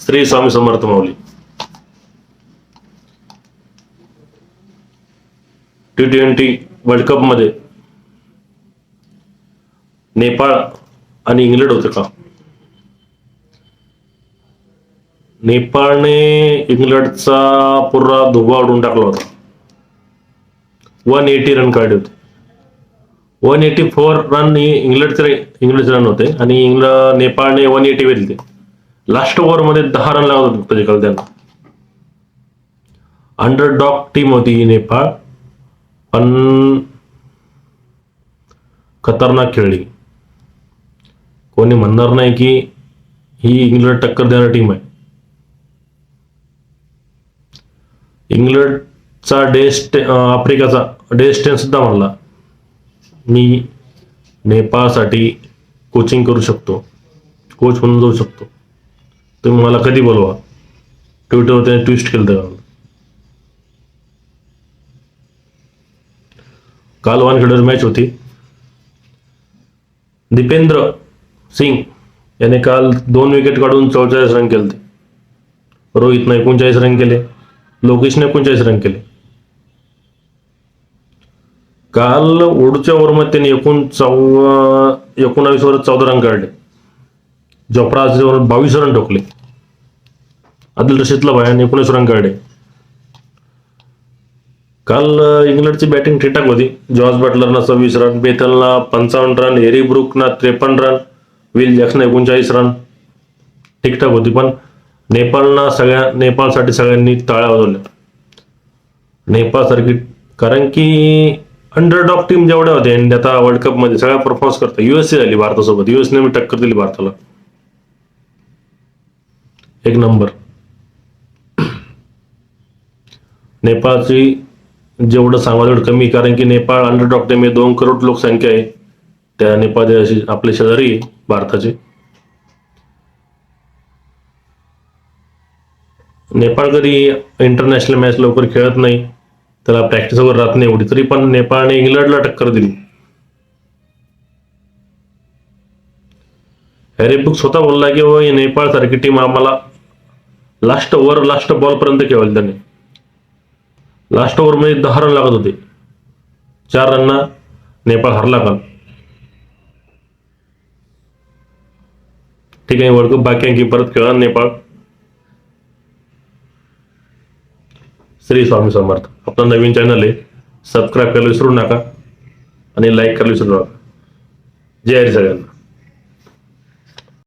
श्री स्वामी समर्थ माऊली. T20 world cup मध्ये नेपाळ आणि England होते का? नेपाळने इंग्लंडचा पुरा धुव्वा उडून टाकला होता. 180 रन काढले होते. 184 रन इंग्लंडचे रन होते आणि नेपाळने 180 वेधले. लास्ट ओव्हर मध्ये 10 रन लागत होते जिंकायला त्यांना. अंडरडॉग टीम होती नेपाळ, पण खतरनाक खेळली. कोणी म्हणणार नाही की ही इंग्लंड टक्कर देणारी टीम आहे. इंग्लंडचा आफ्रिकाचा डेस्टेन सुद्धा म्हणला, मी नेपाळसाठी कोचिंग करू शकतो, कोच म्हणून जाऊ शकतो, तुम्ही मला कधी बोलवा. ट्विटरवर त्याने ट्विस्ट केलं होतं. काल वानखेडेवर मॅच होती. दीपेंद्र सिंग याने काल 2 विकेट काढून 44 रन केले. रोहितने 39 रन केले, लोकेशने 39 रन केले. काल ओडूच्या ओव्हरमध्ये त्यांनी 19 ओव्हर 14 रन काढले. जफराचे ओव्हर 22 रन ठोकले. आदिल रशीदला भायाने 19 रन काढले. काल इंग्लंडची बॅटिंग ठीकठाक होती. जॉर्ज बटलरना 26 रन, बेथलना 55 रन, हेरी ब्रुकना 53 रन, विल जॅक्सन 39 रन, ठीकठाक होती. पण नेपाळसाठी सगळ्यांनी टाळ्या वाजवल्या. नेपाळसारखी, कारण की अंडरडॉग टीम जेवढ्या होत्या आणि आता वर्ल्ड कप मध्ये सगळ्या परफॉर्मन्स करतात. युएसए झाली भारतासोबत, युएसने मी टक्कर दिली भारताला, एक नंबर. नेपाळची जेवढं सांगा तेवढं कमी, कारण की नेपाळ अंडरडॉग टीम आहे. 2 करोड लोकसंख्या आहे त्या नेपाळ देशाची, आपले शेजारी आहे भारताचे. नेपाळ कधी इंटरनॅशनल मॅच लवकर खेळत नाही, त्याला प्रॅक्टिस वगैरे राहत नाही एवढी, तरी पण नेपाळने इंग्लंडला टक्कर दिली. हॅरी ब्रुक स्वतः बोलला की नेपाळ सारखी टीम आम्हाला लास्ट बॉल पर्यंत खेळवली त्याने. लास्ट ओव्हर मध्ये 10 रन लागत होते. 4 रनना नेपाळ हरला काल. ठीक आहे, वर्ल्ड कप बाकी आणखी परत खेळा नेपाळ. श्री स्वामी समर्थ. आपला नवीन चॅनल आहे, सबस्क्राईब करायला विसरू नका आणि लाईक करायला विसरू नका. जय हरी सगळ्यांना.